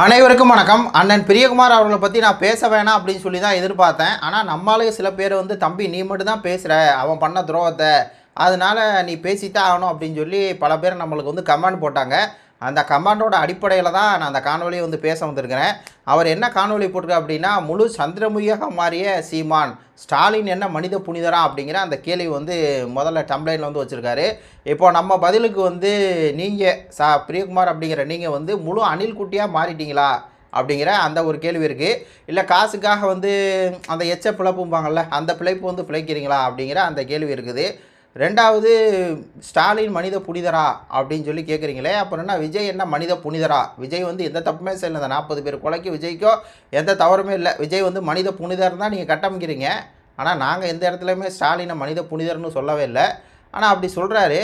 அனைவருக்கும் வணக்கம். அண்ணன் பிரியகுமார் அவர்களை பற்றி நான் பேச வேணாம் அப்படின்னு சொல்லி தான் எதிர்பார்த்தேன். ஆனால் நம்மளாலே சில பேர் தம்பி நீ மட்டும் தான் பேசுகிற, அவன் பண்ண துரோகத்தை, அதனால நீ பேசித்தான் ஆகணும் அப்படின்னு சொல்லி பல பேர் நம்மளுக்கு கமெண்ட் போட்டாங்க. அந்த கமெண்டோட அடிப்படையில் தான் நான் அந்த காணொலியை பேச வந்திருக்கிறேன். அவர் என்ன காணொலி போட்டிருக்க அப்படின்னா, முழு சந்திரமுகியாக மாறிய சீமான், ஸ்டாலின் என்ன மனித புனிதரா அப்படிங்கிற அந்த கேள்வி முதல்ல டம்ப்ளைனில் வச்சுருக்காரு. இப்போ நம்ம பதிலுக்கு நீங்கள் பிரியகுமார் அப்படிங்கிற நீங்கள் முழு அணில் குட்டியாக மாறிட்டீங்களா அப்படிங்கிற அந்த ஒரு கேள்வி இருக்குது. இல்லை காசுக்காக அந்த எச்ச பிழைப்பும்பாங்கள்ல, அந்த பிழைப்பு பிழைக்கிறீங்களா அப்படிங்கிற அந்த கேள்வி இருக்குது. ரெண்டாவது, ஸ்டாலின் மனித புனிதரா அப்படின்னு சொல்லி கேட்குறீங்களே, அப்புறம் என்ன விஜய் என்ன மனித புனிதரா? விஜய் எந்த தப்புமே செய்யலை. இந்த 40 பேர் கொலைக்கு விஜய்க்கோ எந்த தவறுமே இல்லை. விஜய் மனித புனிதர் தான் நீங்கள் கட்டமைக்கிறீங்க. ஆனால் நாங்கள் எந்த இடத்துலையுமே ஸ்டாலினை மனித புனிதர்னு சொல்லவே இல்லை. ஆனால் அப்படி சொல்கிறாரு.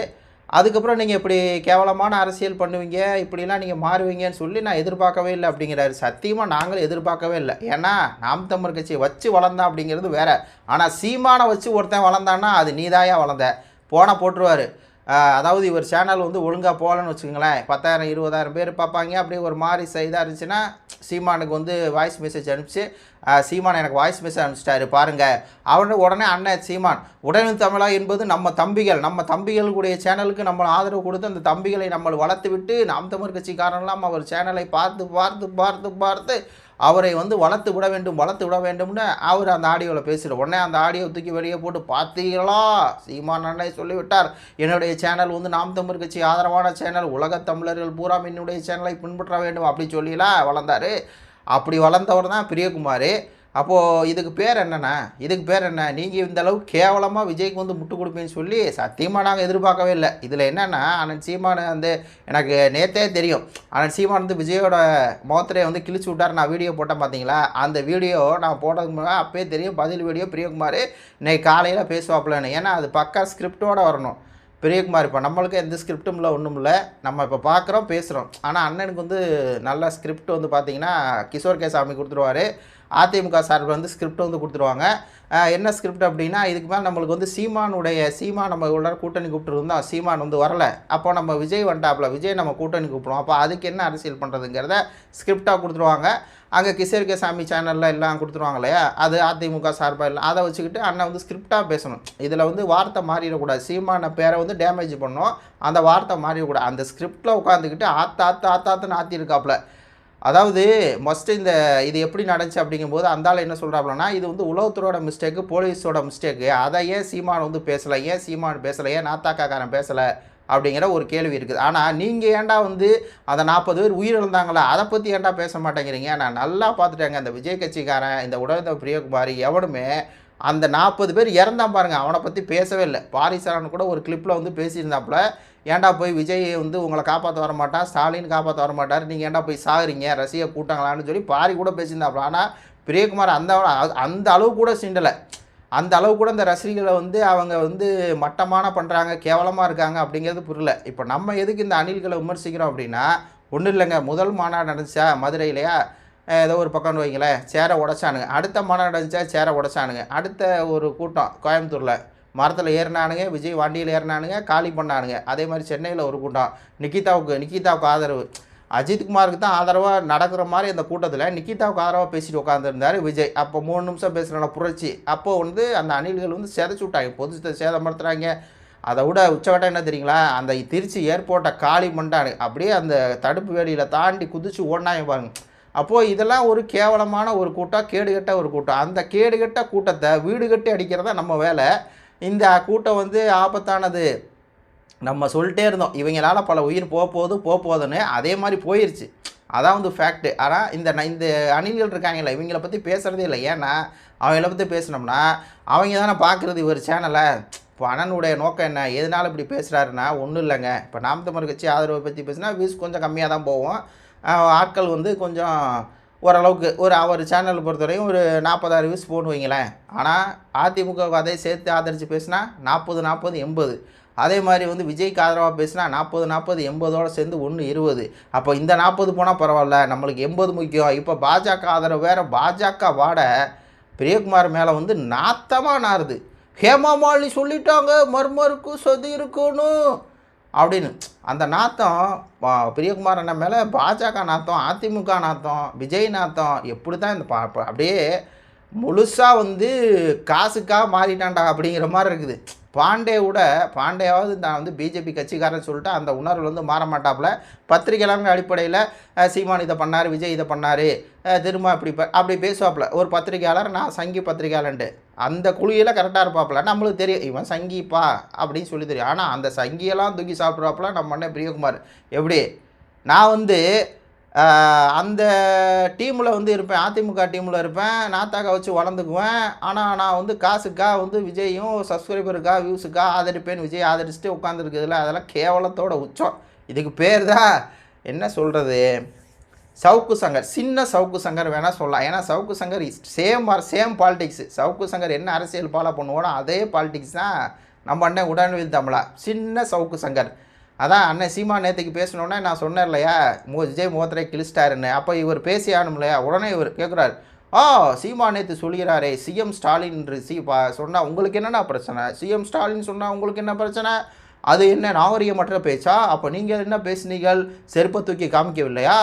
அதுக்கப்புறம் நீங்கள் இப்படி கேவலமான அரசியல் பண்ணுவீங்க, இப்படிலாம் நீங்கள் மாறுவீங்கன்னு சொல்லி நான் எதிர்பார்க்கவே இல்லை அப்படிங்கிறாரு. சத்தியமாக நாங்களும் எதிர்பார்க்கவே இல்லை. ஏன்னா நாம் தமிழர் கட்சியை வச்சு வளர்ந்தான் அப்படிங்கிறது வேறு. ஆனால் சீமானை வச்சு ஒருத்தன் வளர்ந்தான்னா அது நீதாயா வளர்ந்த போனால் போட்டுருவார். அதாவது இவர் சேனல் ஒழுங்காக போகலன்னு வச்சுக்கோங்களேன், 10,000 20,000 பேர் பார்ப்பாங்க. அப்படியே ஒரு மாதிரி இதாக இருந்துச்சுன்னா சீமானுக்கு வாய்ஸ் மெசேஜ் அனுப்பிச்சு, சீமான் எனக்கு வாய்ஸ் மெசேஜ் அனுப்பிச்சிட்டாரு பாருங்கள். உடனே அண்ணன் சீமான் உடனே தமிழா என்பது நம்ம தம்பிகளுடைய சேனலுக்கு நம்ம ஆதரவு கொடுத்து அந்த தம்பிகளை நம்ம வளர்த்து விட்டு நாம் தமிழர் கட்சிக்காரன்லாம் அவர் சேனலை பார்த்து பார்த்து பார்த்து பார்த்து அவரை வளர்த்து விட வேண்டும்னு அவர் அந்த ஆடியோவில் பேசுகிறார். உடனே அந்த ஆடியோ தூக்கி வெளியே போட்டு, பார்த்தீங்களா சீமான் அண்ணன் சொல்லிவிட்டார், என்னுடைய சேனல் நாம் தமிழர் கட்சி ஆதரவான சேனல், உலகத் தமிழர்கள் பூரா என்னுடைய சேனலை பின்பற்ற வேண்டும் அப்படி சொல்லிலாம் வளர்ந்தார். அப்படி வளர்ந்தவர் தான் பிரியகுமார். அப்போது இதுக்கு பேர் என்னண்ணா? இதுக்கு பேர் என்ன? நீங்கள் இந்த அளவுக்கு கேவலமாக விஜய்க்கு முட்டு கொடுப்பீங்கன்னு சொல்லி சத்தியமாக நாங்கள் எதிர்பார்க்கவே இல்லை. இதில் என்னென்னா, அண்ணன் சீமான் எனக்கு நேற்றே தெரியும். அண்ணன் சீமான் விஜயோட முகத்திலே கிழிச்சு விட்டார். நான் வீடியோ போட்டேன் பார்த்தீங்களா? அந்த வீடியோ நான் போட்டதுக்கு முன்னாடி அப்பயே தெரியும் பதில் வீடியோ பிரியகுமார் இன்னைக்கு காலையில் பேசுவாப்பிலன்னு. ஏன்னா அது பக்கா ஸ்கிரிப்டோடு வரணும். பிரியகுமார் இப்போ நம்மளுக்கு எந்த ஸ்கிரிப்டும் இல்லை, ஒன்றும் இல்லை. நம்ம இப்போ பார்க்குறோம் பேசுகிறோம். ஆனால் அண்ணனுக்கு நல்ல ஸ்கிரிப்ட் பார்த்தீங்கன்னா கிஷோர் கே சாமி கொடுத்துருவார். அதிமுக சார்பில் ஸ்கிரிப்ட் கொடுத்துருவாங்க. என்ன ஸ்கிரிப்ட் அப்படின்னா, இதுக்கு மேலே நம்மளுக்கு சீமான் நம்ம இவ்வளோ கூட்டணி கூப்பிட்டுருந்தோம், சீமான் வரலை. அப்போ நம்ம விஜய் வந்துட்டாப்புல, விஜய் நம்ம கூட்டணி கூப்பிடுவோம், அப்போ அதுக்கு என்ன அரசியல் பண்ணுறதுங்கிறத ஸ்கிரிப்டாக கொடுத்துருவாங்க. அங்கே கிஷோர் கே சாமி சேனலில் எல்லாம் கொடுத்துருவாங்க இல்லையா, அது அதிமுக சார்பாக இல்லை. அதை வச்சுக்கிட்டு அண்ணன் ஸ்கிரிப்டாக பேசணும். இதில் வார்த்தை மாறிடக்கூடாது. சீமான பேரை டேமேஜ் பண்ணோம், அந்த வார்த்தை மாறிடக்கூடாது. அந்த ஸ்கிரிப்டில் உட்காந்துக்கிட்டு ஆத்தாத்துன்னு ஆற்றிருக்காப்புல. அதாவது மஸ்ட்டு இது எப்படி நடந்துச்சு அப்படிங்கும்போது அந்த ஆள் என்ன சொல்கிறாப்புலன்னா, இது உளவுத்துறையோட மிஸ்டேக்கு, போலீஸோட மிஸ்டேக்கு, அதை ஏன் சீமான் பேசலை, ஏன் சீமான் பேசலை, ஏன் நாத்தாக்காரன் பேசலை அப்படிங்கிற ஒரு கேள்வி இருக்குது. ஆனால் நீங்கள் ஏன்டா அந்த 40 பேர் உயிரிழந்தாங்களா அதை பற்றி ஏன்டா பேச மாட்டேங்கிறீங்க? நான் நல்லா பார்த்துட்டேங்க, அந்த விஜய் கட்சிக்காரன் இந்த உடனே பிரியகுமாரி எவனுமே அந்த 40 பேர் இறந்தான் பாருங்கள், அவனை பற்றி பேசவே இல்லை. பாரிசரன் கூட ஒரு கிளிப்பில் பேசியிருந்தாப்புல, ஏன்டா போய் விஜய் உங்களை காப்பாற்ற வர மாட்டான், ஸ்டாலின் காப்பாற்ற வர மாட்டார், நீங்கள் ஏன்டா போய் சாகுறீங்க ரசிக கூட்டாங்களான்னு சொல்லி பாரி கூட பேசியிருந்தாப்புல. ஆனால் பிரியகுமார் அந்த அளவு கூட சிண்டலை. அந்த அளவு கூட இந்த ரசிகர்களை அவங்க மட்டமான பண்ணுறாங்க, கேவலமாக இருக்காங்க அப்படிங்கிறது புரியல. இப்போ நம்ம எதுக்கு இந்த அணில்களை விமர்சிக்கிறோம் அப்படின்னா, ஒன்றும் இல்லைங்க. முதல் மாநாடு நடந்துச்சா மதுரையிலையா, ஏதோ ஒரு பக்கம்னு வைங்களேன், சேரை உடச்சானுங்க. அடுத்த மாநாடு நடந்துச்சா சேரை உடச்சானுங்க. அடுத்த ஒரு கூட்டம் கோயம்புத்தூரில் மரத்தில் ஏறினானுங்க, விஜய் வண்டியில் ஏறினானுங்க, காலி பண்ணானுங்க. அதே மாதிரி சென்னையில் ஒரு கூட்டம், நிக்கிதாவுக்கு ஆதரவு, அஜித்குமாருக்கு தான் ஆதரவாக நடக்கிற மாதிரி அந்த கூட்டத்தில் நிக்கிதாவுக்கு ஆதரவாக பேசிட்டு உட்காந்துருந்தார் விஜய். அப்போ 3 நிமிஷம் பேசுகிறனால புரட்சி. அப்போது அந்த அணில்கள் சிதைச்சு விட்டாங்க, பொதுத்தை சேதப்படுத்துகிறாங்க. அதை விட உச்சகட்டம் என்ன தெரியுங்களா, அந்த திருச்சி ஏர்போர்ட்டை காலி பண்ணிட்டானு, அப்படியே அந்த தடுப்பு வேலியில் தாண்டி குதிச்சு ஓடினாங்க பாருங்க. அப்போது இதெல்லாம் ஒரு கேவலமான ஒரு கூட்டம், கேடுகட்ட ஒரு கூட்டம். அந்த கேடுகட்ட கூட்டத்தை வீடு கட்டி அடிக்கிறதா நம்ம வேலை. இந்த கூட்டம் ஆபத்தானது நம்ம சொல்லிட்டே இருந்தோம், இவங்களால் பல உயிர் போகுதுன்னு. அதே மாதிரி போயிடுச்சு, அதான் ஃபேக்ட்டு. ஆனால் இந்த அணில்கள் இருக்காங்களே, இவங்களை பற்றி பேசுகிறதே இல்லை. ஏன்னா அவங்கள பற்றி பேசினோம்னா அவங்க தானே பார்க்குறது இவர் சேனலை. இப்போ அண்ணனுடைய நோக்கம் என்ன, எதனால் இப்படி பேசுகிறாருன்னா ஒன்றும் இல்லைங்க. இப்போ நாம் தமிழர் கட்சி ஆதரவை பற்றி பேசினா வியூஸ் கொஞ்சம் கம்மியாக தான் போவோம். ஆட்கள் கொஞ்சம் ஓரளவுக்கு அவர் சேனல் பொறுத்தவரையும் ஒரு 40,000 வியூஸ் போன்னு வைங்களேன். ஆனால் அதிமுக அதை சேர்த்து ஆதரித்து பேசினா 40 80. அதே மாதிரி விஜய்க்கு ஆதரவாக பேசினா 40 80ஓடு சேர்ந்து 120. அப்போ இந்த 40 போனால் பரவாயில்ல, நம்மளுக்கு 80 முக்கியம். இப்போ பாஜக ஆதரவு வேறு, பாஜக வாட பிரியகுமார் மேலே நாத்தமாக நாருது. ஹேமா மாலினி சொல்லிட்டாங்க மர்மருக்கு சதி இருக்கணும், அப்படின்னு. அந்த நாத்தம் பிரியகுமார் அண்ணன் மேலே பாஜக நாத்தம், அதிமுக நாத்தம், விஜய் நாத்தம் எப்படி தான் இந்த அப்படியே முழுசாக வந்து காசுக்காக மாறிட்டான்டா அப்படிங்கிற மாதிரி இருக்குது. பாண்டேயாவது நான் வந்து பிஜேபி கட்சிக்காரன் சொல்லிட்டு அந்த உணர்வு வந்து மாற மாட்டாப்புல. பத்திரிகையாளர்கள் அடிப்படையில் சீமான் இதை பண்ணார், விஜய் இதை பண்ணார், திரும்ப அப்படி பேசுவாப்புல. ஒரு பத்திரிகையாளர் நான் சங்கி பத்திரிகையாளன்ட்டு அந்த குழியில் கரெக்டாக இருப்பாப்புல. நம்மளுக்கு தெரியும் இவன் சங்கிப்பா அப்படின்னு சொல்லி தெரியும். ஆனால் அந்த சங்கியெல்லாம் தூக்கி சாப்பிட்றாப்புல நம்ம அண்ணன் பிரியகுமார். எப்படி நான் வந்து அந்த டீமில் வந்து இருப்பேன், அதிமுக டீமில் இருப்பேன், நாத்தாக்கா வச்சு வளர்ந்துக்குவேன். ஆனால் நான் வந்து காசுக்காக வந்து விஜயும் சப்ஸ்கிரைபருக்காக வியூஸுக்காக ஆதரிப்பேன், விஜய் ஆதரிச்சுட்டு உட்காந்துருக்குதுல, அதெல்லாம் கேவலத்தோட உச்சம். இதுக்கு பேர் தான் என்ன சொல்கிறது, சவுக்கு சங்கர், சின்ன சவுக்கு சங்கர் வேணால் சொல்லலாம். ஏன்னா சவுக்கு சங்கர் சேம் பாலிடிக்ஸு. சவுக்கு சங்கர் என்ன அரசியல் ஃபாலோ பண்ணுவோனோ அதே பாலிடிக்ஸ் தான் நம்ம அண்ணன் உடன்வில் தமிழா, சின்ன சவுக்கு சங்கர். அதான் அண்ணன் சீமா நேற்றுக்கு பேசணுன்னே நான் சொன்னேன் இல்லையா, விஜய் முகத்திரை கிழிச்சிட்டாருன்னு. அப்போ இவர் பேசி ஆகணும் இல்லையா, உடனே இவர் கேட்குறாரு, சீமா நேற்று சொல்கிறாரே சிஎம் ஸ்டாலின் சொன்னால் உங்களுக்கு என்னென்ன பிரச்சனை, சிஎம் ஸ்டாலின் சொன்னால் உங்களுக்கு என்ன பிரச்சனை, அது என்ன நாகரிகமற்ற பேச்சா, அப்போ நீங்கள் என்ன பேசுனீர்கள், செருப்பை தூக்கி காமிக்கவில்லையா,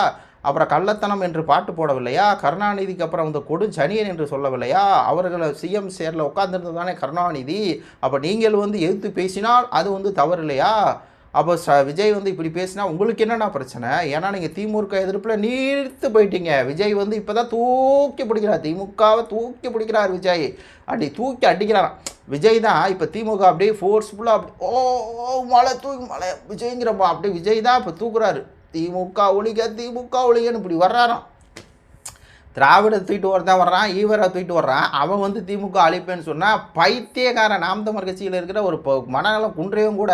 அப்புறம் கள்ளத்தனம் என்று பாட்டு போடவில்லையா, கருணாநிதிக்கு அப்புறம் வந்து கொடு ஜனியன் என்று சொல்லவில்லையா, அவர்களை சிஎம் சேரில் உட்காந்துருந்தது தானே கருணாநிதி, அப்போ நீங்கள் வந்து எதிர்த்து பேசினால் அது வந்து தவறு இல்லையா, அப்போ விஜய் வந்து இப்படி பேசினா உங்களுக்கு என்னென்ன பிரச்சனை, ஏன்னா நீங்கள் திமுக எதிர்ப்பில் நீர்த்து போயிட்டீங்க. விஜய் வந்து இப்போ தான் தூக்கி பிடிக்கிறார், திமுகவை தூக்கி பிடிக்கிறார் விஜய், அப்படி தூக்கி அடிக்கிறாராம். விஜய் தான் இப்போ திமுக அப்படியே ஃபோர்ஸ்ஃபுல்லாக அப்படி மழை விஜய்ங்கிறப்பா அப்படி விஜய் தான் இப்போ தூக்குறாரு. திமுக ஒழிகன்னு இப்படி வர்றாராம். திராவிட தூக்கிட்டு வரதான் வர்றான், ஈவரை தூக்கிட்டு வர்றான். அவன் வந்து திமுக அழிப்பேன்னு சொன்னால் பைத்தியக்காரன். நாம் தமிழர் கட்சியில் இருக்கிற ஒரு மனநலம் குன்றையும் கூட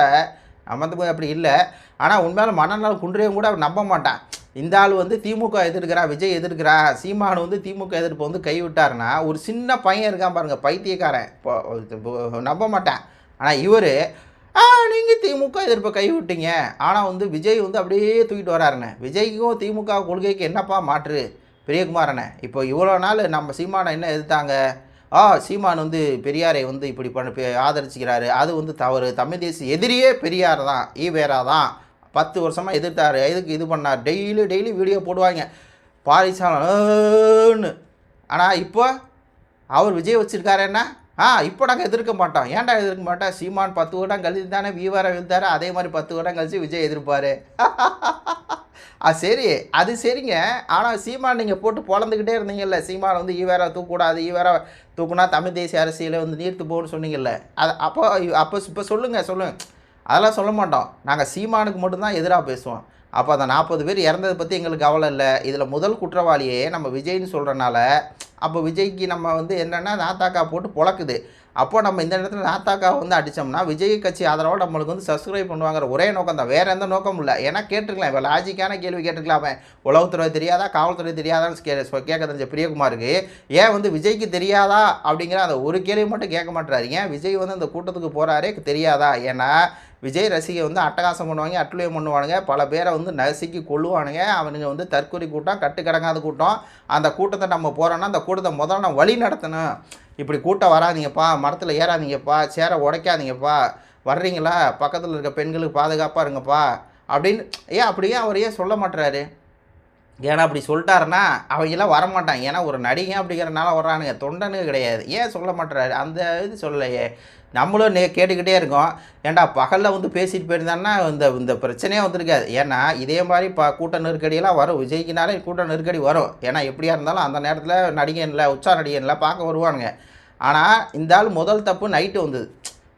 நம்ம அப்படி இல்லை. ஆனால் உண்மையில மனநலம் குன்றையும் கூட நம்ப மாட்டான். இந்த ஆள் வந்து திமுக எதிர்க்கிறா, விஜய் எதிர்க்கிறா, சீமான் வந்து திமுக எதிர்ப்பு வந்து கைவிட்டாருன்னா ஒரு சின்ன பையன் இருக்கான் பாருங்கள், பைத்தியக்காரன், நம்ப மாட்டான். ஆனால் இவர் நீங்கள் திமுக எதிர்ப்பை கைவிட்டீங்க, ஆனால் வந்து விஜய் வந்து அப்படியே தூக்கிட்டு வராருண்ணே. விஜய்க்கும் திமுக கொள்கைக்கு என்னப்பா மாற்று பிரியகுமாரண்ணே. இப்போ இவ்வளோ நாள் நம்ம சீமானை என்ன எதிர்த்தாங்க, சீமான் வந்து பெரியாரை வந்து இப்படி ஆதரிச்சுக்கிறாரு, அது வந்து தவறு, தமிழ் தேசிய எதிரியே பெரியார் தான், ஈவேரா தான், 10 வருஷமாக எதிர்த்தார், எதுக்கு இது பண்ணார், டெய்லி வீடியோ போடுவாங்க பாரிசாலன்னு. ஆனால் இப்போ அவர் விஜய் வச்சுருக்காருன்னா இப்போ நாங்கள் எதிர்க்க மாட்டோம். ஏன்டா எதிர்க்க மாட்டோம், சீமான் 10 வருடம் கழித்து தானே ஈவேரா எழுத்தார், அதே மாதிரி 10 வருடம் கழித்து விஜய் எதிர்ப்பார். சரி, அது சரிங்க. ஆனால் சீமான் நீங்கள் போட்டு பொழந்துக்கிட்டே இருந்தீங்கல்ல, சீமான் வந்து ஈவேரா தூக்கக்கூடாது, ஈவேரா தூக்குனா தமிழ் தேசிய அரசியலை வந்து நீர்த்து போகணும்னு சொன்னீங்கல்ல, அது அப்போ இப்போ சொல்லுங்கள். அதெல்லாம் சொல்ல மாட்டோம், நாங்கள் சீமானுக்கு மட்டும்தான் எதிராக பேசுவோம். அப்போ அந்த 40 பேர் இறந்ததை பற்றி எங்களுக்கு கவலை இல்லை. இதில் முதல் குற்றவாளியே நம்ம விஜய்னு சொல்கிறனால அப்போ விஜய்க்கு நம்ம வந்து என்னென்னா நாத்தாக்கா போட்டு பொழக்குது. அப்போது நம்ம இந்த இடத்துல நாத்தாக்காவை வந்து அடித்தோம்னா விஜய் கட்சி ஆதரவாக நம்மளுக்கு வந்து சப்ஸ்கிரைப் பண்ணுவாங்கிற ஒரே நோக்கம் தான், வேறு எந்த நோக்கமும் இல்லை. ஏன்னா கேட்டுருக்கலாம், இப்போ லாஜிக்கான கேள்வி கேட்டுருக்கலாமே, உளவுத்துறை தெரியாதா, காவல்துறை தெரியாதான்னு கேட்க தெரிஞ்ச பிரியகுமாருக்கு ஏன் வந்து விஜய்க்கு தெரியாதா அப்படிங்கிற அந்த ஒரு கேள்வி மட்டும் கேட்க மாட்டுறாரு. ஏன் விஜய் வந்து அந்த கூட்டத்துக்கு போகிறாரே தெரியாதா, ஏன்னா விஜய் ரசிகை வந்து அட்டகாசம் பண்ணுவாங்க, அட்டுழியம் பண்ணுவானுங்க, பல பேரை வந்து நசுக்கி கொள்ளுவானுங்க. அவனுங்க வந்து தற்கொலை கூட்டம், கட்டுக்கடங்காத கூட்டம். அந்த கூட்டத்தை நம்ம போகிறோன்னா அந்த கூட்டத்தை முதல்ல நம்ம வழி நடத்தணும். இப்படி கூட்டம் வராதிங்கப்பா, மரத்தில் ஏறாதீங்கப்பா, சேரை உடைக்காதீங்கப்பா, வர்றீங்களா பக்கத்தில் இருக்க பெண்களுக்கு பாதுகாப்பாக இருங்கப்பா அப்படின்னு அப்படியே அவர் ஏன் சொல்ல மாட்டுறாரு. ஏன்னா அப்படி சொல்லிட்டாருன்னா அவங்கெல்லாம் வரமாட்டாங்க. ஏன்னா ஒரு நடிகை அப்படிங்கிறனால வர்றானுங்க, தொண்டனுங்க கிடையாது. ஏன் சொல்ல மாட்டுறாரு, அந்த இது சொல்லலையே. நம்மளும் கேட்டுக்கிட்டே இருக்கோம், ஏன்டா பகலில் வந்து பேசிட்டு போயிருந்தான்னா இந்த பிரச்சனையே வந்திருக்காது. ஏன்னா இதே மாதிரி கூட்ட நெருக்கடியெல்லாம் வரும், விஜய்க்குனாலே கூட்ட நெருக்கடி வரும். ஏன்னா எப்படியா இருந்தாலும் அந்த நேரத்தில் நடிகனில் உச்சா நடிகனில் பார்க்க வருவானுங்க. ஆனால் இந்த ஆள் முதல் தப்பு நைட்டு வந்தது,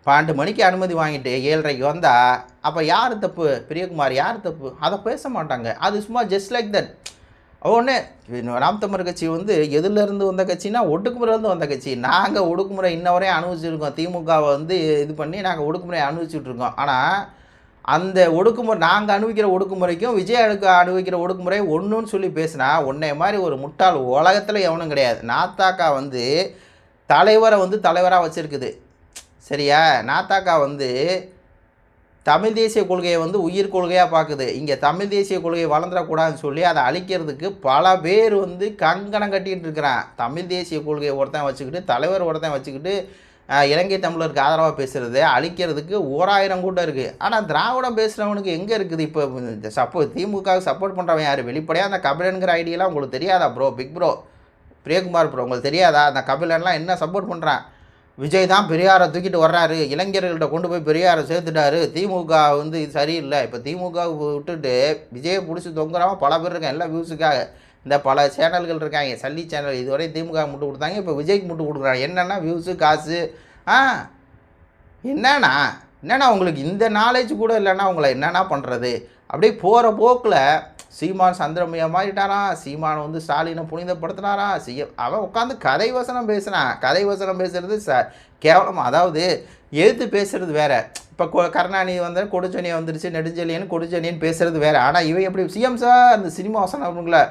12 மணிக்கு அனுமதி வாங்கிட்டு 7:30க்கு வந்தால் அப்போ யார் தப்பு, பிரியகுமார் யார் தப்பு, அதை பேச மாட்டாங்க. அது சும்மா ஜஸ்ட் லைக் தட். ஒன்று நாம் தமிழர் கட்சி வந்து எதுலேருந்து வந்த கட்சின்னா ஒடுக்குமுறையிலேருந்து வந்த கட்சி. நாங்கள் ஒடுக்குமுறை இன்ன வரையும் அனுபவிச்சுருக்கோம், திமுகவை வந்து இது பண்ணி நாங்கள் ஒடுக்குமுறையை அனுபவிச்சுட்ருக்கோம். ஆனால் அந்த ஒடுக்குமுறை நாங்கள் அனுபவிக்கிற ஒடுக்குமுறைக்கும் விஜய் அனுபவிக்கிற ஒடுக்குமுறை ஒன்றுன்னு சொல்லி பேசினா உன்னைய மாதிரி ஒரு முட்டாள் உலகத்தில் எவனும் கிடையாது. நாத்தாக்கா வந்து தலைவரை வந்து தலைவராக வச்சுருக்குது, சரியா. நாத்தாக்கா வந்து தமிழ் தேசிய கொள்கையை வந்து உயிர் கொள்கையாக பார்க்குது. இங்கே தமிழ் தேசிய கொள்கையை வளர்ந்துடக்கூடாதுன்னு சொல்லி அதை அழிக்கிறதுக்கு பல பேர் வந்து கங்கணம் கட்டிகிட்டு இருக்கிறான். தமிழ் தேசிய கொள்கையை ஒருத்தன் வச்சுக்கிட்டு, தலைவர் ஒருத்தன் வச்சுக்கிட்டு, இலங்கை தமிழருக்கு ஆதரவாக பேசுகிறது அழிக்கிறதுக்கு 1000 கூட்டம் இருக்குது. ஆனால் திராவிடம் பேசுகிறவனுக்கு எங்கே இருக்குது? இப்போ திமுகவுக்கு சப்போர்ட் பண்ணுறவன் யார்? வெளிப்படையாக அந்த கபிலனுங்கிற ஐடியெல்லாம் உங்களுக்கு தெரியாதா bro? Big bro Priyakumar bro உங்களுக்கு தெரியாதா? அந்த கபிலன்லாம் என்ன சப்போர்ட் பண்ணுறான்? விஜய் தான் பெரியாரை தூக்கிட்டு வர்றாரு, இளைஞர்கள்ட்ட கொண்டு போய் பெரியாரை சேர்த்துட்டாரு, திமுக வந்து இது சரியில்லை. இப்போ திமுக விட்டுட்டு விஜயை பிடிச்சி தொங்குறவன் பல பேர் இருக்காங்க, எல்லாம் வியூஸுக்காக. இந்த பல சேனல்கள் இருக்காங்க, சல்லி சேனல், இதுவரை திமுக முட்டு கொடுத்தாங்க, இப்போ விஜய்க்கு முட்டு கொடுக்குறாங்க. என்னென்னா வியூஸு, காசு. என்னண்ணா உங்களுக்கு இந்த நாலேஜ் கூட இல்லைன்னா உங்களை என்னென்னா பண்ணுறது? அப்படியே போகிற போக்கில் சீமான் சந்திரமையா மாறிட்டாராம், சீமான் வந்து ஸ்டாலினை புனிதப்படுத்தினாராம், அவன் உட்காந்து கதை வசனம் பேசுனான். கதை வசனம் பேசுகிறது கேவலமாக, அதாவது எழுத்து பேசுகிறது வேறு. இப்போ கருணாநிதி வந்து கொடுச்சனியை வந்துருச்சு, நெடுஞ்செழியன் கொடுச்சனின்னு பேசுகிறது வேறு. ஆனால் இவன் எப்படி சிஎம் சார் அந்த சினிமா வசனங்கள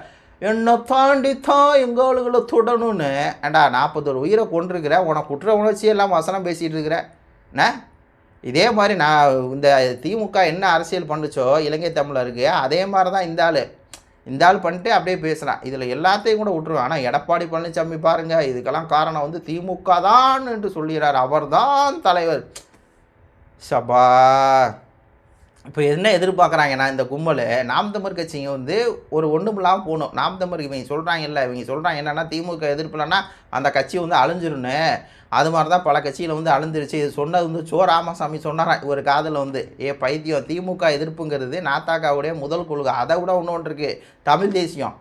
என்னை தாண்டித்தான் எங்கள் ஆளுகளை தொடணும்னு, ஏண்டா 41 உயிரை கொண்டிருக்கிற, உனக்கு குற்ற உணர்ச்சி எல்லாம் வசனம் பேசிகிட்டு இருக்கிற. இதே மாதிரி நான் இந்த திமுக என்ன அரசியல் பண்ணுச்சோ இலங்கை தமிழருக்கு, அதே மாதிரி தான் இந்த ஆள் பண்ணிட்டு அப்படியே பேசுகிறான். இதில் எல்லாத்தையும் கூட விட்டுருவேன். ஆனால் எடப்பாடி பழனிசாமி பாருங்கள், இதுக்கெல்லாம் காரணம் வந்து திமுக தான் என்று சொல்கிறார். அவர் தான் தலைவர். சபா இப்போ என்ன எதிர்பார்க்குறாங்கன்னா இந்த கும்பல் நாம் தமிழ் கட்சிங்க வந்து ஒரு ஒன்றுமில்லாமல் போகணும். நாம் தமிழ் இவங்க சொல்கிறாங்க என்னென்னா திமுக எதிர்ப்புலன்னா அந்த கட்சி வந்து அழிஞ்சிருன்னு. அது மாதிரி தான் பல கட்சியில் வந்து அழிஞ்சிருச்சு. இது சொன்னது வந்து ராமசாமி சொன்னாராம் ஒரு காதில் வந்து, பைத்தியம், திமுக எதிர்ப்புங்கிறது நாத்தாக்காவுடைய முதல் கொள்கை. அதை விட ஒன்று இருக்குது, தமிழ் தேசியம்.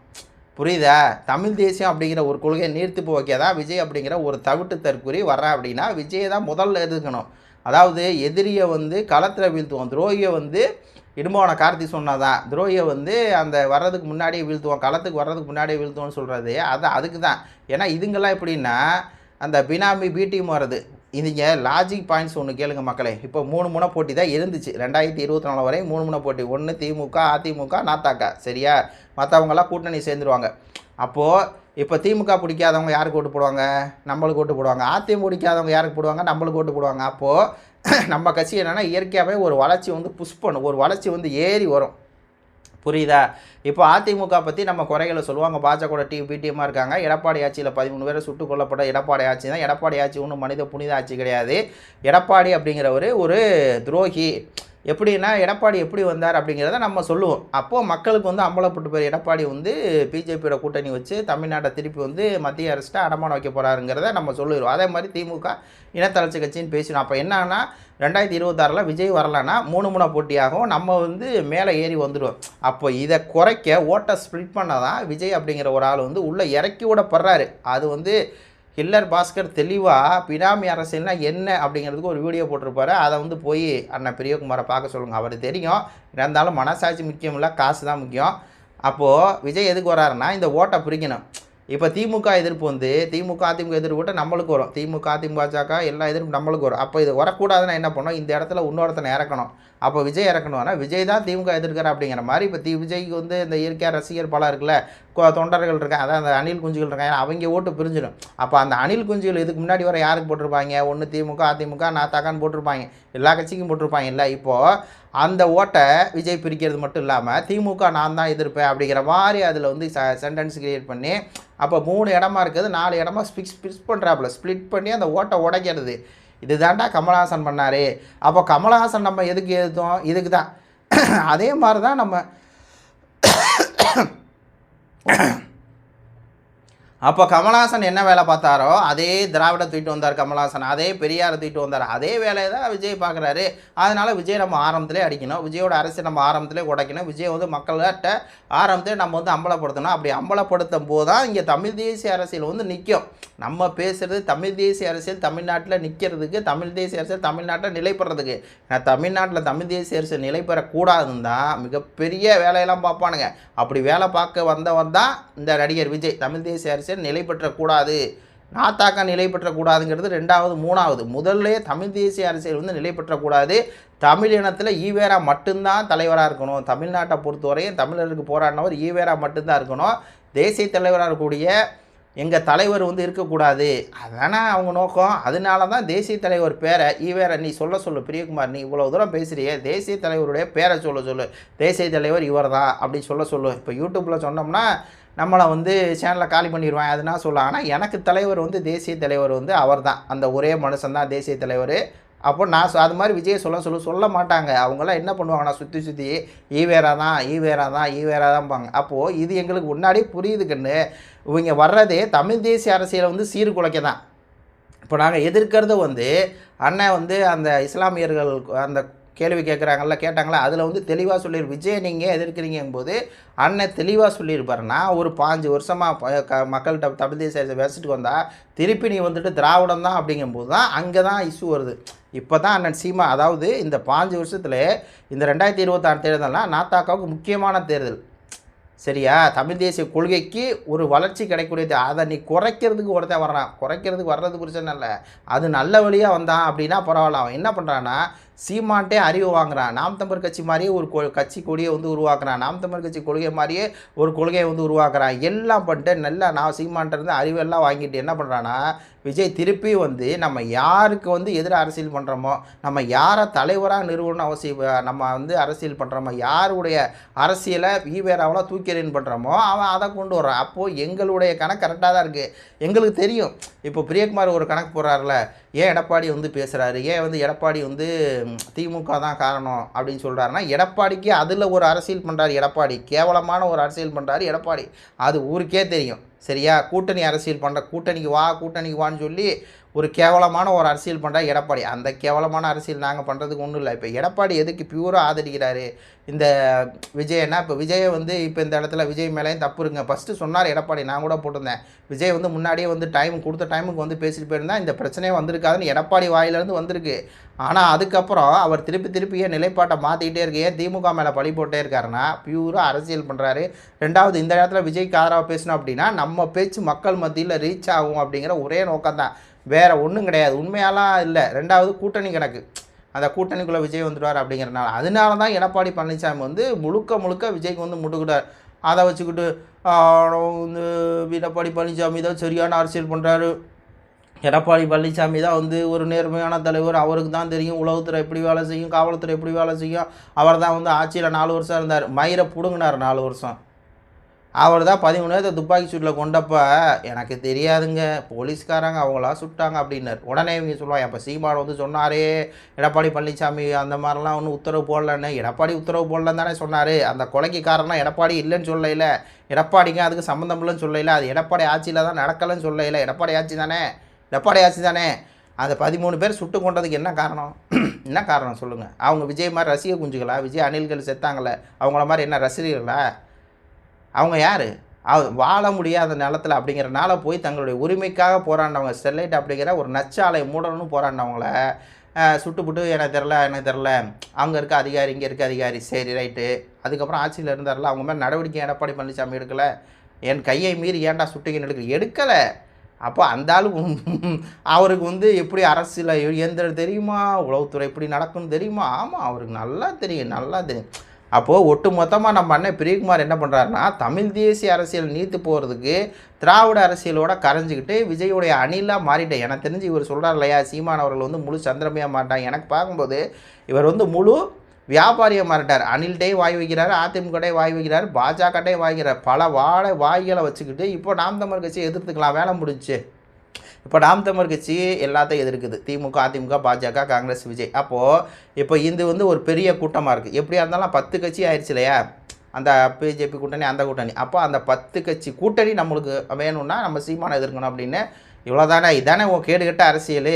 புரியுதா? தமிழ் தேசியம் அப்படிங்கிற ஒரு கொள்கையை நீர்த்து போய்க்கதான் விஜய் அப்படிங்கிற ஒரு தவிட்டு தற்கூறி வர்றேன் அப்படின்னா விஜயை தான் முதல்ல எதிர்க்கணும். அதாவது எதிரியை வந்து களத்தில் வீழ்த்துவோம், துரோகியை வந்து இடும்பவன கார்த்தி சொன்னாதான், துரோகியை வந்து அந்த வர்றதுக்கு முன்னாடியே வீழ்த்துவோம், களத்துக்கு வர்றதுக்கு முன்னாடியே வீழ்த்துவோம்னு சொல்கிறது அதுக்கு தான். ஏன்னா இதுங்கெல்லாம் எப்படின்னா அந்த பினாமி பிடிஎம் வர்றது. இதுங்க லாஜிக் பாயிண்ட்ஸ் ஒன்று கேளுங்க மக்களே. இப்போ 3 முனை போட்டி தான் இருந்துச்சு 2024 வரை. 3 முனை போட்டி, ஒன்று திமுக, அதிமுக, நாத்தாக்கா. சரியா? மற்றவங்களாம் கூட்டணி சேர்ந்துருவாங்க. அப்போது இப்போ திமுக பிடிக்காதவங்க யாருக்கு ஓட்டு போடுவாங்க? நம்மளுக்கு ஓட்டு போடுவாங்க. அதிமுக பிடிக்காதவங்க யாருக்கு போடுவாங்க? நம்மளுக்கு ஓட்டு போடுவாங்க. அப்போது நம்ம கட்சி என்னென்னா இயற்கையாகவே ஒரு வளர்ச்சி வந்து புஷ் பண்ணும், ஒரு வளர்ச்சி வந்து ஏறி வரும். புரியுதா? இப்போ அதிமுக பற்றி நம்ம குறைகளை சொல்லுவாங்க. பாஜக பிடிஎம்மாக இருக்காங்க. எடப்பாடி ஆட்சியில் 13 பேரை சுட்டுக் கொல்லப்பட்ட எடப்பாடி ஆட்சி தான். எடப்பாடி ஆட்சி ஒன்றும் மனித புனித ஆட்சி கிடையாது. எடப்பாடி அப்படிங்கிறவர் ஒரு துரோகி. எப்படின்னா எடப்பாடி எப்படி வந்தார் அப்படிங்கிறத நம்ம சொல்லுவோம். அப்போது மக்களுக்கு வந்து அம்பலப்பட்டு போய் எடப்பாடி வந்து பிஜேபியோட கூட்டணி வச்சு தமிழ்நாட்டை திருப்பி வந்து மத்திய அரசிட்ட அடமானம் வைக்க போகிறாருங்கிறத நம்ம சொல்லிடுவோம். அதே மாதிரி திமுக இனத்தளர்ச்சி கட்சின்னு பேசினோம். அப்போ என்னன்னா 2026 விஜய் வரலன்னா 3 முனை போட்டியாகவும் நம்ம வந்து மேலே ஏறி வந்துடுவோம். அப்போ இதை குறைக்க ஓட்டை ஸ்ப்ளிட் பண்ண தான் விஜய் அப்படிங்கிற ஒரு ஆள் வந்து உள்ளே இறக்கி விடப்படுறாரு. அது வந்து ஹில்லர் பாஸ்கர் தெளிவாக பினாமி அரசியல்னா என்ன அப்படிங்கிறதுக்கு ஒரு வீடியோ போட்டிருப்பாரு. அதை வந்து போய் அண்ணன் பிரியகுமாரை பார்க்க சொல்லுங்கள். அவர் தெரியும். இருந்தாலும் மனசாட்சி முக்கியம் இல்லை, காசு தான் முக்கியம். அப்போது விஜய் எதுக்கு வராருன்னா இந்த ஓட்டை பிரிக்கணும். இப்போ திமுக எதிர்ப்பு வந்து திமுக அதிமுக எதிர்ப்பு விட்டு நம்மளுக்கு வரும். திமுக அதிமுக பாஜக எல்லா எதிர்ப்பு நம்மளுக்கு வரும். அப்போ இது வரக்கூடாதுன்னா என்ன பண்ணணும்? இந்த இடத்துல இன்னொருத்தனை இறக்கணும். அப்போ விஜய் இறக்கணும்னா விஜய் தான் திமுக எதிர்க்கிற அப்படிங்கிற மாதிரி. இப்போ விஜய்க்கு வந்து இந்த இயற்கையாக ரசிகர் பலம் இருக்குல்ல, தொண்டர்கள் இருக்காங்க, அதான் அந்த அணில் குஞ்சுகள் இருக்காங்க, அவங்க ஓட்டு பிரிஞ்சிடும். அப்போ அந்த அணில் குஞ்சுகள் இதுக்கு முன்னாடி வர யாருக்கு போட்டிருப்பாங்க? ஒன்று திமுக அதிமுக நாத்தாக்கான்னு போட்டிருப்பாங்க, எல்லா கட்சிக்கும் போட்டிருப்பாங்க இல்லை. இப்போது அந்த ஓட்டை விஜய் பிரிக்கிறது மட்டும் இல்லாமல் திமுக நான் தான் எதிர்ப்பேன் அப்படிங்கிற மாதிரி அதில் வந்து சென்டென்ஸ் கிரியேட் பண்ணி அப்போ 3 இடமா இருக்குது, 4 இடமா ஸ்பிளிட் பண்ணுறாப்புல, ஸ்ப்ளிட் பண்ணி அந்த ஓட்டை உடைக்கிறது. இது தாண்டா கமலஹாசன் பண்ணார். அப்போ கமலஹாசன் நம்ம எதுக்கு எழுத்தோம்? இதுக்கு தான். அதே மாதிரி தான் நம்ம அப்போ கமலஹாசன் என்ன வேலை பார்த்தாரோ அதே திராவிட தூக்கிட்டு வந்தார் கமலஹாசன், அதே பெரியாரை தூக்கிட்டு வந்தார், அதே வேலையை தான் விஜய் பார்க்குறாரு. அதனால் விஜய் நம்ம ஆரம்பத்திலே அடிக்கணும், விஜயோட அரசை நம்ம ஆரம்பத்திலே உடைக்கணும், விஜய் வந்து மக்கள்கிட்ட ஆரம்பத்திலே நம்ம வந்து அம்பலப்படுத்தணும். அப்படி அம்பலப்படுத்தும் போது தான் இங்கே தமிழ் தேசிய அரசியல் வந்து நிற்கும். நம்ம பேசுகிறது தமிழ் தேசிய அரசியல் தமிழ்நாட்டில் நிற்கிறதுக்கு, தமிழ் தேசிய அரசியல் தமிழ்நாட்டில் நிலைப்படுறதுக்கு. நான் தமிழ்நாட்டில் தமிழ் தேசிய அரசியல் நிலை பெறக்கூடாதுன்னு தான் மிகப்பெரிய வேலையெல்லாம் பார்ப்பானுங்க. அப்படி வேலை பார்க்க வந்தவன் தான் இந்த நடிகர் விஜய். தமிழ் தேசிய அரசியல் நிலை பெற்றக்கூடாது, நாத்தாக்கா நிலை பெற்றக்கூடாதுங்கிறது 2வது. 3வது முதல்ல தமிழ் தேசிய அரசியல் வந்து நிலை பெற்றக்கூடாது. தமிழ் இனத்தில் ஈவேரா மட்டும்தான் தலைவராக இருக்கணும். தமிழ்நாட்டை பொறுத்தவரையும் தமிழருக்கு போராடினவர் ஈவேரா மட்டும்தான் இருக்கணும். தேசிய தலைவராக இருக்கக்கூடிய எங்கள் தலைவர் வந்து இருக்கக்கூடாது. அதானே அவங்க நோக்கம். அதனால தான் தேசிய தலைவர் பேரை ஈவேரா நீ சொல்லு பிரியகுமார், நீ இவ்வளோ தூரம் பேசுகிறியே, தேசிய தலைவருடைய பேரை சொல்லு, தேசிய தலைவர் இவர் தான் அப்படி சொல்லு. இப்போ யூடியூப்பில் சொன்னோம்னா நம்மளை வந்து சேனலை காலி பண்ணிடுவாங்க. அதுனா சொல்லலாம். ஆனால் எனக்கு தலைவர் வந்து தேசிய தலைவர் வந்து அவர் தான். அந்த ஒரே மனுஷன் தான் தேசிய தலைவர். அப்போ நான் அது மாதிரி விஜய் சொல்ல மாட்டாங்க. அவங்களாம் என்ன பண்ணுவாங்கன்னா சுற்றி ஈவேரா தான் ஈவேரா தான் ஈவேரா தான்பாங்க. அப்போது இது எங்களுக்கு முன்னாடியே புரியுது கண்ணு. இவங்க வர்றதே தமிழ் தேசிய அரசியலை வந்து சீர்குலைக்க தான். இப்போ நாங்கள் எதிர்க்கிறது வந்து அண்ணன் வந்து அந்த இஸ்லாமியர்கள் அந்த கேள்வி கேட்டாங்களா, அதில் வந்து தெளிவாக விஜய் நீங்கள் எதிர்க்கிறீங்கும்போது அண்ணன் தெளிவாக சொல்லியிருப்பாருன்னா, ஒரு 5 வருஷமாக மக்கள்கிட்ட தமிழ் தேசிய பேசிட்டு வந்தால் திருப்பி நீ வந்துட்டு திராவிடம் தான் அப்படிங்கும்போது தான் அங்கே தான் இஷ்யூ வருது. இப்போ தான் அண்ணன் சீமா, அதாவது இந்த 5 வருஷத்துல இந்த 2026 தேர்தல்னால் நாத்தாக்காவுக்கு முக்கியமான தேர்தல். சரியா? தமிழ் தேசிய கொள்கைக்கு ஒரு வளர்ச்சி கிடைக்கக்கூடியது. அதை நீ குறைக்கிறதுக்கு ஒருத்தன் வர்றான். குறைக்கிறதுக்கு வர்றது பிரச்சனை இல்லை. அது நல்ல வழியாக வந்தான் அப்படின்னா பரவாயில்ல. அவன் என்ன பண்ணுறான்னா, சீமான்ட்டே அறிவு வாங்குறான். நாம் தமிழர் கட்சி மாதிரியே ஒரு கட்சி கொடியை வந்து உருவாக்குறான். நாம் தமிழர் கட்சி கொள்கை மாதிரியே ஒரு கொள்கையை வந்து உருவாக்குறான். எல்லாம் பண்ணிட்டு நல்லா நான் சீமான்ட்டிருந்து அறிவெல்லாம் வாங்கிட்டு என்ன பண்ணுறான்னா, விஜய் திருப்பி வந்து நம்ம யாருக்கு வந்து எதிராக அரசியல் பண்ணுறோமோ, நம்ம யாரை தலைவராக நிறுவனம் அவசியம், நம்ம வந்து அரசியல் பண்ணுறோமோ, யாருடைய அரசியலை ஈவேராவெல்லாம் தூக்கிறேன்னு பண்ணுறோமோ அவன் அதை கொண்டு வர்றான். அப்போது எங்களுடைய கணக்கு கரெக்டாக தான் இருக்குது. எங்களுக்கு தெரியும். இப்போ பிரியகுமார் ஒரு கணக்கு போடுறாருல, ஏன் எடப்பாடி வந்து பேசுகிறாரு, ஏன் வந்து எடப்பாடி வந்து திமுக தான் காரணம் அப்படின்னு சொல்கிறாருன்னா, எடப்பாடிக்கு அதில் ஒரு அரசியல் பண்ணுறாரு. எடப்பாடி கேவலமான ஒரு அரசியல் பண்ணுறாரு எடப்பாடி. அது ஊருக்கே தெரியும். சரியா? கூட்டணி அரசியல் பண்ணுற கூட்டணிக்கு வான்னு சொல்லி ஒரு கேவலமான ஒரு அரசியல் பண்ணுறா எடப்பாடி. அந்த கேவலமான அரசியல் நாங்கள் பண்ணுறதுக்கு ஒன்றும் இல்லை. இப்போ எடப்பாடி எதுக்கு பியூராக ஆதரிக்கிறாரு இந்த விஜயன்னா, இப்போ விஜயை வந்து இப்போ இந்த இடத்துல விஜய் மேலேயும் தப்பு இருங்க. ஃபஸ்ட்டு சொன்னார் எடப்பாடி, நான் கூட போட்டிருந்தேன். விஜய் வந்து முன்னாடியே வந்து கொடுத்த டைமுக்கு வந்து பேசிட்டு போயிருந்தா இந்த பிரச்சனையே வந்திருக்காதுன்னு எடப்பாடி வாயிலேருந்து வந்திருக்கு. ஆனால் அதுக்கப்புறம் அவர் திருப்பி ஏன் நிலைப்பாட்டை மாற்றிக்கிட்டே இருக்கு, ஏன் திமுக மேலே பழி போட்டே இருக்காருன்னா பியூராக அரசியல் பண்ணுறாரு. ரெண்டாவது இந்த இடத்துல விஜய்க்கு ஆதரவாக பேசணும் அப்படின்னா நம்ம பேச்சு மக்கள் மத்தியில் ரீச் ஆகும் அப்படிங்கிற ஒரே நோக்கம் தான், வேறு ஒன்றும் கிடையாது. உண்மையாலாம் இல்லை. ரெண்டாவது கூட்டணி கணக்கு, அந்த கூட்டணிக்குள்ளே விஜய் வந்துடுவார் அப்படிங்கிறனால. அதனால தான் எடப்பாடி பழனிசாமி வந்து முழுக்க விஜய்க்கு வந்து முட்டுக்கிட்டார். அதை வச்சுக்கிட்டு வந்து எடப்பாடி பழனிசாமி தான் சரியான அரசியல் பண்ணுறாரு, எடப்பாடி பழனிசாமி தான் வந்து ஒரு நேர்மையான தலைவர், அவருக்கு தான் தெரியும் உளவுத்துறை எப்படி வேலை செய்யும், காவல்துறை எப்படி வேலை செய்யும், அவர் தான் வந்து ஆட்சியில் 4 வருஷம் இருந்தார், மயிரை பிடுங்கினார் 4 வருஷம். அவர் தான் 13 நேரத்தை துப்பாக்கி சூட்டில் கொண்டப்ப எனக்கு தெரியாதுங்க, போலீஸ்காரங்க அவங்களா சுட்டாங்க அப்படின்னார். உடனே இவங்க சொல்லுவாங்க, அப்போ சீமான் வந்து சொன்னாரே எடப்பாடி பழனிசாமி அந்த மாதிரிலாம் ஒன்றும் உத்தரவு போடலன்னு. எடப்பாடி உத்தரவு போடலன்னு தானே சொன்னார். அந்த கொலைக்கு காரணம் எடப்பாடி இல்லைன்னு சொல்லல, எடப்பாடிங்க அதுக்கு சம்மந்தம் இல்லைன்னு சொல்லல, அது எடப்பாடி ஆட்சியில் தான் நடக்கலைன்னு சொல்லல. எடப்பாடி ஆட்சி தானே. அந்த 13 பேர் சுட்டு கொண்டதுக்கு என்ன காரணம்? என்ன காரணம் சொல்லுங்கள்? அவங்க விஜய் மாதிரி ரசிக குஞ்சுகளா? விஜய் அணில்கள் செத்தாங்களே அவங்கள மாதிரி என்ன ரசிகர்களா? அவங்க யார்? வாழ முடியாத நிலத்தில் அப்படிங்கிறனால போய் தங்களுடைய உரிமைக்காக போராடினவங்க, ஸ்டெர்லைட் அப்படிங்கிற ஒரு நச்சாலை மூடணும்னு போராடினவங்கள சுட்டுப்புட்டு எனக்கு தெரில அங்கே இருக்க அதிகாரி இங்கே இருக்க அதிகாரி, சரி ரைட்டு, அதுக்கப்புறம் ஆட்சியில் இருந்தார்ல அவங்க மேலே நடவடிக்கை எடப்பாடி பழனிசாமி எடுக்கலை, என் கையை மீறி ஏன்டா சுட்டிங்கன்னு எடுக்கலை. அப்போ அந்த ஆளு அவருக்கு வந்து எப்படி அரசியல் இயந்திரம் தெரியுமா, உளவுத்துறை எப்படி நடக்கும்னு தெரியுமா? ஆமாம், அவருக்கு நல்லா தெரியும். அப்போது ஒட்டு மொத்தமாக நம்ம அண்ணன் பிரியகுமார் என்ன பண்ணுறாருன்னா, தமிழ் தேசிய அரசியல் நீத்து போகிறதுக்கு திராவிட அரசியலோட கரைஞ்சிக்கிட்டு விஜயோடைய அணிலாக மாறிட்டேன். எனக்கு தெரிஞ்சு இவர் சொல்கிறார் இல்லையா, சீமான் அவர்கள் வந்து முழு சந்திரமையாக மாட்டாங்க. எனக்கு பார்க்கும்போது இவர் வந்து முழு வியாபாரியாக மாறிட்டார். அணில்கிட்டையும் வாய் வைக்கிறாரு, அதிமுகட்டையும் வாய் வைக்கிறாரு, பாஜகட்டையும் வாய் வைக்கிறார். பல வாய்களை வச்சுக்கிட்டு இப்போ நாம் தமிழர் கட்சியை எதிர்த்துக்கலாம், வேலை முடிச்சு. இப்போ நாம் தமிழர் கட்சி எல்லாத்தையும் எதிர்க்குது, திமுக, அதிமுக, பாஜக, காங்கிரஸ், விஜய். அப்போது இப்போ இது வந்து ஒரு பெரிய கூட்டமாக இருக்குது. எப்படியா இருந்தாலும் 10 கட்சி ஆயிடுச்சு இல்லையா, அந்த பிஜேபி கூட்டணி, அந்த கூட்டணி. அப்போ அந்த 10 கட்சி கூட்டணி நம்மளுக்கு வேணும்னா நம்ம சீமானை எதிர்க்கணும் அப்படின்னு இவ்வளோதானே. இதானே உன் கேடுகட்ட அரசியல்.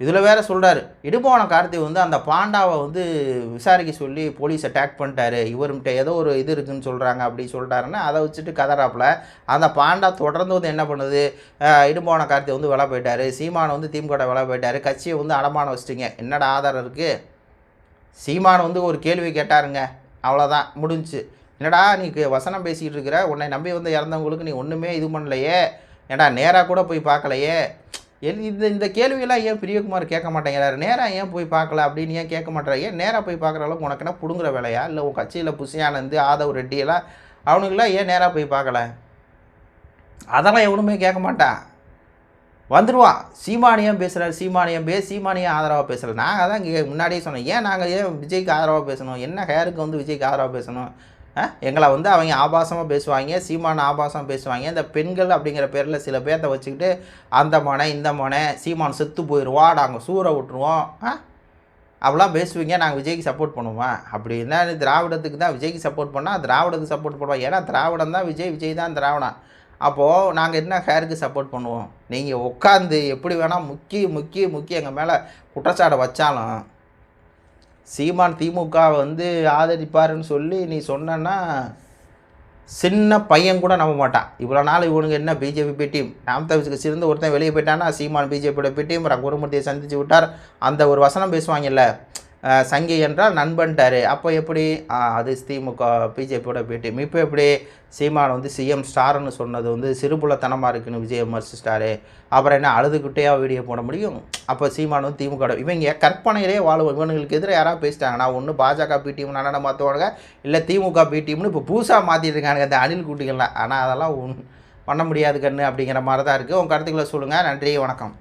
இதில் வேறு சொல்கிறார், இடும்போன கார்த்தி வந்து அந்த பாண்டாவை வந்து விசாரிக்க சொல்லி போலீஸ் அட்டாக் பண்ணிட்டாரு, இவர்கிட்ட ஏதோ ஒரு இது இருக்குதுன்னு சொல்கிறாங்க அப்படி சொல்லிட்டாருன்னா அதை வச்சுட்டு கதறாப்பில். அந்த பாண்டா தொடர்ந்து வந்து என்ன பண்ணுது, இடும்போன கார்த்தி வந்து விலை போயிட்டார், சீமானை வந்து திமுக விலை போயிட்டார், கட்சியை வந்து அடமானம் வச்சிட்டிங்க, என்னடா ஆதாரம் இருக்குது? சீமான் வந்து ஒரு கேள்வி கேட்டாருங்க, அவ்வளோதான் முடிஞ்சு. என்னடா நீ வசனம் பேசிக்கிட்டு இருக்கிற, உன்னை நம்பி வந்து இறந்தவங்களுக்கு நீ ஒன்றுமே இது பண்ணலையே, ஏடா நேராக கூட போய் பார்க்கலையே, இந்த கேள்வியெல்லாம் ஏன் பிரியகுமார் கேட்க மாட்டேங்கிறாரு, நேராக ஏன் போய் பார்க்கல அப்படின்னு ஏன் கேட்க மாட்டேறாரு? ஏன் நேராக போய் பார்க்குற அளவுக்கு உனக்கு என்ன பிடுங்குற வேலையா? இல்லை உன் கட்சியில் புசியானந்து, ஆதவ் ரெட்டியெல்லாம் அவனுக்கெல்லாம் ஏன் நேராக போய் பார்க்கல? அதெல்லாம் எவனுமே கேட்க மாட்டான், வந்துடுவான். சீமானியம் பேசுகிறார், சீமானியம் ஆதரவாக பேசுகிறார். நாங்கள் தான் இங்கே முன்னாடியே சொன்னோம், ஏன் நாங்கள் ஏன் விஜய்க்கு ஆதரவாக பேசணும், என்ன ஹேருக்கு வந்து விஜய்க்கு ஆதரவாக பேசணும்? எங்களை வந்து அவங்க ஆபாசமாக பேசுவாங்க, சீமான் ஆபாசமாக பேசுவாங்க. இந்த பெண்கள் அப்படிங்கிற பேரில் சில பேர்த்த வச்சுக்கிட்டு அந்த மொனை இந்த மொனை சீமான் செத்து போயிடுவோம், நாங்கள் சூற விட்டுருவோம் அப்படிலாம் பேசுவீங்க. நாங்கள் விஜய்க்கு சப்போர்ட் பண்ணுவோம். அப்படின்னா திராவிடத்துக்கு தான் விஜய்க்கு சப்போர்ட் பண்ணால் திராவிடத்துக்கு சப்போர்ட் பண்ணுவோம். ஏன்னா திராவிடம் தான் விஜய், விஜய் தான் திராவிடம். அப்போது நாங்கள் என்ன ஹேருக்கு சப்போர்ட் பண்ணுவோம்? நீங்கள் உட்காந்து எப்படி வேணால் முக்கி எங்கள் மேலே குற்றச்சாட்டை வச்சாலும் சீமான் திமுக வந்து ஆதரிப்பாருன்னு சொல்லி நீ சொன்னா சின்ன பையன் கூட நம்ப மாட்டான். இவ்வளோ நாள் இவனுங்க என்ன பிஜேபி பி டீம், நாம் தமிழ் சிறந்து ஒருத்தன் வெளியே போயிட்டான்னா சீமான் பிஜேபியோட பி டீம் குருமூர்த்தியை சந்தித்து விட்டார். அந்த ஒரு வசனம் பேசுவாங்கல்ல, சங்கி என்றால் நண்பன்ட்டார். அப்போ எப்படி அது திமுக பிஜேபியோட பி டீம். இப்போ எப்படி சீமான் வந்து சிஎம் ஸ்டார்னு சொன்னது வந்து சிறுபுலத்தனமாக இருக்குன்னு விஜய் விமர்சிச்சிட்டாரு. அப்புறம் என்ன அழுதுகிட்டே வீடியோ போட முடியும்? அப்போ சீமான் வந்து திமுக இவங்க கற்பனையிலே வாழுவோம். இவனுங்களுக்கு எதிராக யாராவது பேசிட்டாங்கன்னா ஒன்று பாஜக பி டீம் அண்ணனை மாற்றுவாங்க, இல்லை திமுக பி டீம்னு இப்போ புதுசாக மாற்றிட்டு இருக்காங்க இந்த அணில் குட்டிகள்லாம். ஆனால் அதெல்லாம் பண்ண முடியாது கண்ணு அப்படிங்கிற மாதிரி தான் இருக்குது. உங்கள் கருத்துக்களை சொல்லுங்கள். நன்றி, வணக்கம்.